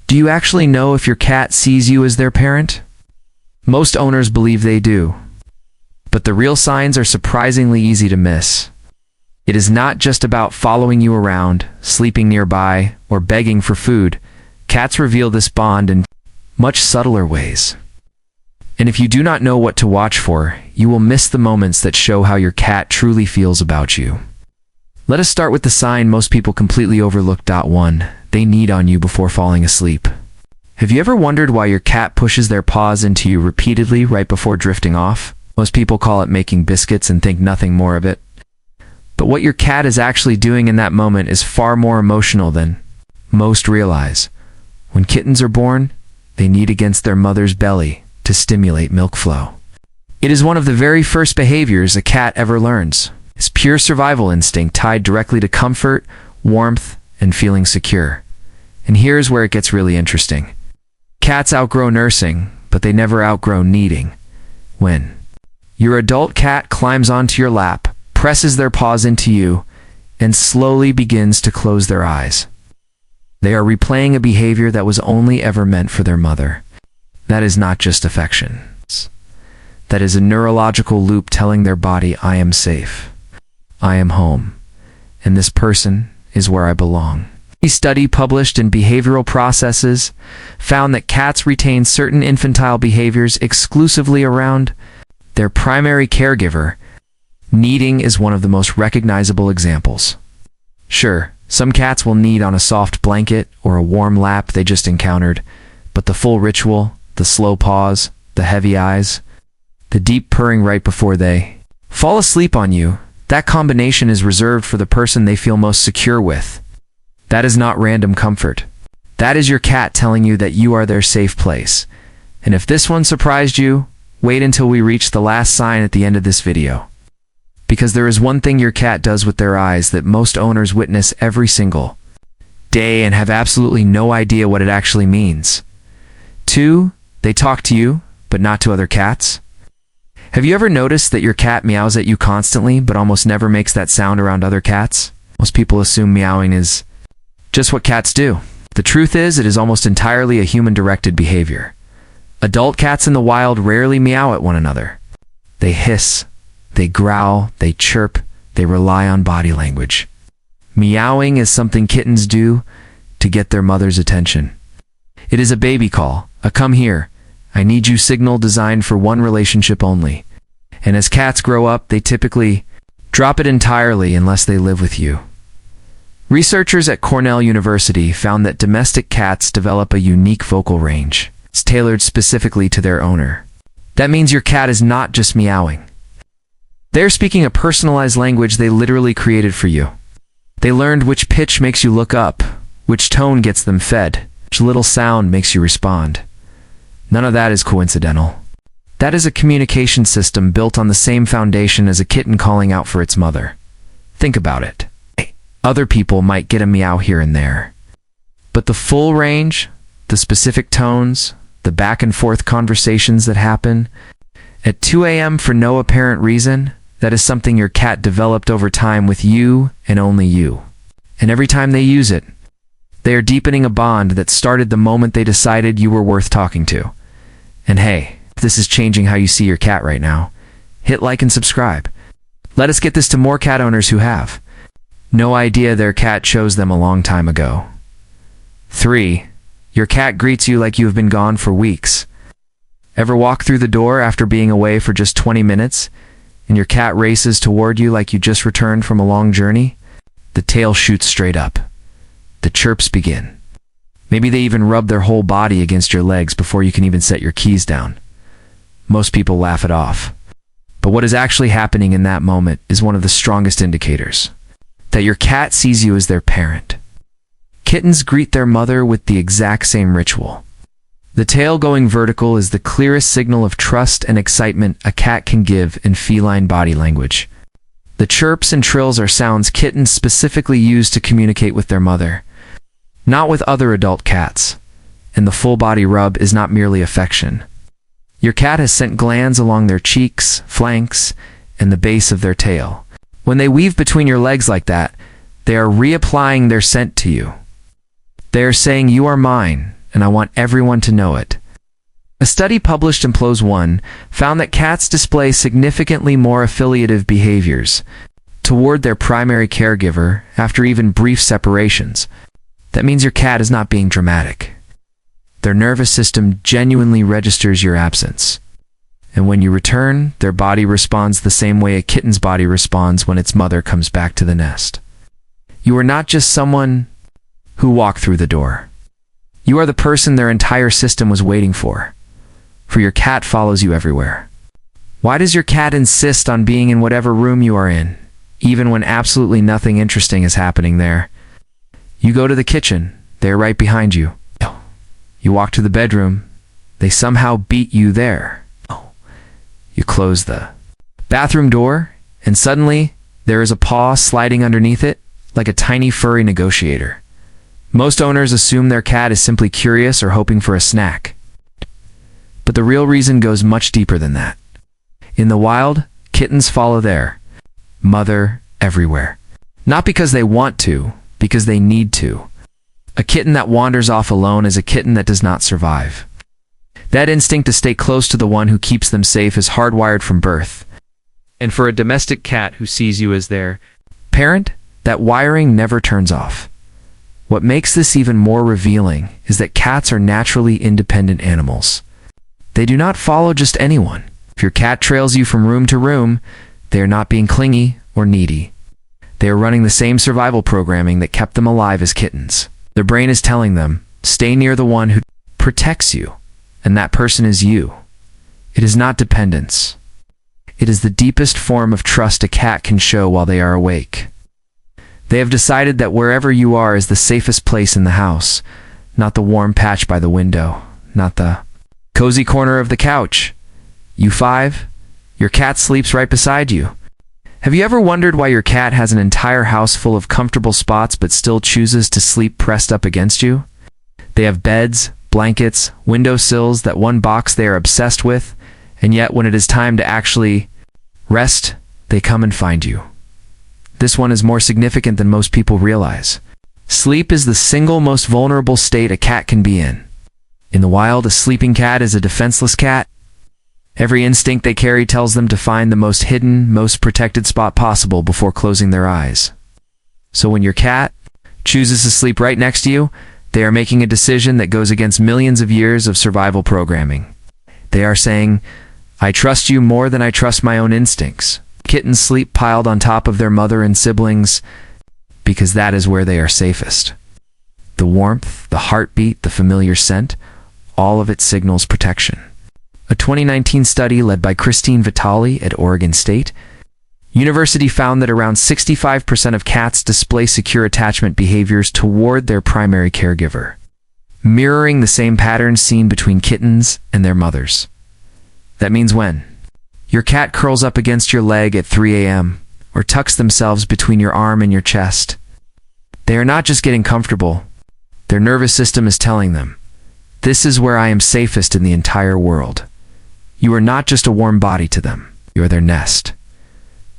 Do you actually know if your cat sees you as their parent? Most owners believe they do, but the real signs are surprisingly easy to miss. It is not just about following you around, sleeping nearby, or begging for food. Cats reveal this bond in much subtler ways. And if you do not know what to watch for, you will miss the moments that show how your cat truly feels about you. Let us start with the sign most people completely overlook. 1. They knead on you before falling asleep. Have you ever wondered why your cat pushes their paws into you repeatedly right before drifting off? Most people call it making biscuits and think nothing more of it. But what your cat is actually doing in that moment is far more emotional than most realize. When kittens are born, they knead against their mother's belly to stimulate milk flow. It is one of the very first behaviors a cat ever learns. It's pure survival instinct tied directly to comfort, warmth, and feeling secure. And here's where it gets really interesting. Cats outgrow nursing, but they never outgrow kneading. When your adult cat climbs onto your lap, presses their paws into you, and slowly begins to close their eyes, they are replaying a behavior that was only ever meant for their mother. That is not just affection. That is a neurological loop telling their body, I am safe, I am home, and this person is where I belong. A study published in Behavioral Processes found that cats retain certain infantile behaviors exclusively around their primary caregiver. Kneading is one of the most recognizable examples. Sure, some cats will knead on a soft blanket or a warm lap they just encountered, but the full ritual, the slow pause, the heavy eyes, the deep purring right before they fall asleep on you, that combination is reserved for the person they feel most secure with. That is not random comfort. That is your cat telling you that you are their safe place. And if this one surprised you, wait until we reach the last sign at the end of this video. Because there is one thing your cat does with their eyes that most owners witness every single day and have absolutely no idea what it actually means. 2. They talk to you, but not to other cats. Have you ever noticed that your cat meows at you constantly, but almost never makes that sound around other cats? Most people assume meowing is just what cats do. The truth is, it is almost entirely a human-directed behavior. Adult cats in the wild rarely meow at one another. They hiss, they growl, they chirp, they rely on body language. Meowing is something kittens do to get their mother's attention. It is a baby call, a come here, I need you signal designed for one relationship only. And as cats grow up, they typically drop it entirely unless they live with you. Researchers at Cornell University found that domestic cats develop a unique vocal range. It's tailored specifically to their owner. That means your cat is not just meowing. They're speaking a personalized language they literally created for you. They learned which pitch makes you look up, which tone gets them fed, which little sound makes you respond. None of that is coincidental. That is a communication system built on the same foundation as a kitten calling out for its mother. Think about it. Other people might get a meow here and there, but the full range, the specific tones, the back and forth conversations that happen at 2 a.m. for no apparent reason, that is something your cat developed over time with you and only you. And every time they use it, they are deepening a bond that started the moment they decided you were worth talking to. And hey, if this is changing how you see your cat right now, hit like and subscribe. Let us get this to more cat owners who have no idea their cat chose them a long time ago. 3. Your cat greets you like you have been gone for weeks. Ever walk through the door after being away for just 20 minutes, and your cat races toward you like you just returned from a long journey? The tail shoots straight up. The chirps begin. Maybe they even rub their whole body against your legs before you can even set your keys down. Most people laugh it off. But what is actually happening in that moment is one of the strongest indicators that your cat sees you as their parent. Kittens greet their mother with the exact same ritual. The tail going vertical is the clearest signal of trust and excitement a cat can give in feline body language. The chirps and trills are sounds kittens specifically use to communicate with their mother, not with other adult cats. And the full body rub is not merely affection. Your cat has scent glands along their cheeks, flanks, and the base of their tail. When they weave between your legs like that, they are reapplying their scent to you. They are saying, you are mine, and and I want everyone to know it. A study published in PLOS One found that cats display significantly more affiliative behaviors toward their primary caregiver after even brief separations. That means your cat is not being dramatic. Their nervous system genuinely registers your absence. And when you return, their body responds the same way a kitten's body responds when its mother comes back to the nest. You are not just someone who walked through the door. You are the person their entire system was waiting for your cat follows you everywhere. Why does your cat insist on being in whatever room you are in, even when absolutely nothing interesting is happening there? You go to the kitchen, they are right behind you. You walk to the bedroom, they somehow beat you there. You close the bathroom door, and suddenly there is a paw sliding underneath it, like a tiny furry negotiator. Most owners assume their cat is simply curious or hoping for a snack. But the real reason goes much deeper than that. In the wild, kittens follow their mother everywhere. Not because they want to, because they need to. A kitten that wanders off alone is a kitten that does not survive. That instinct to stay close to the one who keeps them safe is hardwired from birth. And for a domestic cat who sees you as their parent, that wiring never turns off. What makes this even more revealing is that cats are naturally independent animals. They do not follow just anyone. If your cat trails you from room to room, they are not being clingy or needy. They are running the same survival programming that kept them alive as kittens. Their brain is telling them, stay near the one who protects you, and that person is you. It is not dependence. It is the deepest form of trust a cat can show while they are awake. They have decided that wherever you are is the safest place in the house, not the warm patch by the window, not the cozy corner of the couch. You five, your cat sleeps right beside you. Have you ever wondered why your cat has an entire house full of comfortable spots but still chooses to sleep pressed up against you? They have beds, blankets, windowsills, that one box they are obsessed with, and yet when it is time to actually rest, they come and find you. This one is more significant than most people realize. Sleep is the single most vulnerable state a cat can be in. In the wild, a sleeping cat is a defenseless cat. Every instinct they carry tells them to find the most hidden, most protected spot possible before closing their eyes. So when your cat chooses to sleep right next to you, they are making a decision that goes against millions of years of survival programming. They are saying, I trust you more than I trust my own instincts. Kittens sleep piled on top of their mother and siblings because that is where they are safest. The warmth, the heartbeat, the familiar scent, all of it signals protection. A 2019 study led by Christine Vitale at Oregon State University found that around 65% of cats display secure attachment behaviors toward their primary caregiver, mirroring the same patterns seen between kittens and their mothers. That means when your cat curls up against your leg at 3 a.m. or tucks themselves between your arm and your chest, they are not just getting comfortable. Their nervous system is telling them, this is where I am safest in the entire world. You are not just a warm body to them. You are their nest.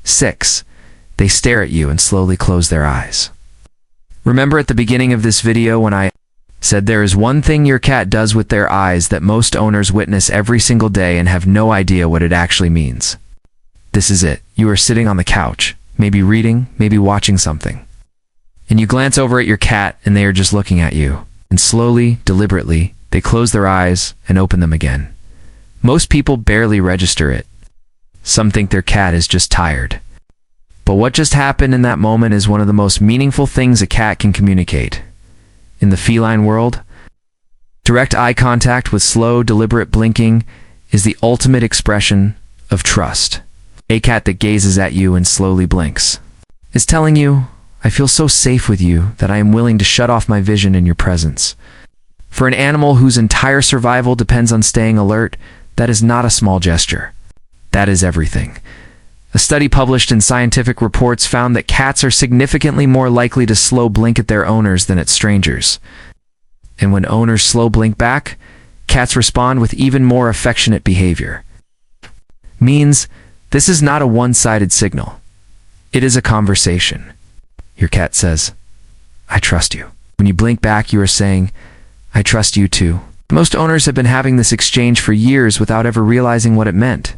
6. They stare at you and slowly close their eyes. Remember at the beginning of this video when I said there is one thing your cat does with their eyes that most owners witness every single day and have no idea what it actually means. This is it. You are sitting on the couch, maybe reading, maybe watching something. And you glance over at your cat and they are just looking at you. And slowly, deliberately, they close their eyes and open them again. Most people barely register it. Some think their cat is just tired. But what just happened in that moment is one of the most meaningful things a cat can communicate. In the feline world, direct eye contact with slow, deliberate blinking is the ultimate expression of trust. A cat that gazes at you and slowly blinks is telling you, I feel so safe with you that I am willing to shut off my vision in your presence. For an animal whose entire survival depends on staying alert, that is not a small gesture. That is everything. A study published in Scientific Reports found that cats are significantly more likely to slow blink at their owners than at strangers. And when owners slow blink back, cats respond with even more affectionate behavior. Means this is not a one-sided signal. It is a conversation. Your cat says, I trust you. When you blink back, you are saying, I trust you too. Most owners have been having this exchange for years without ever realizing what it meant.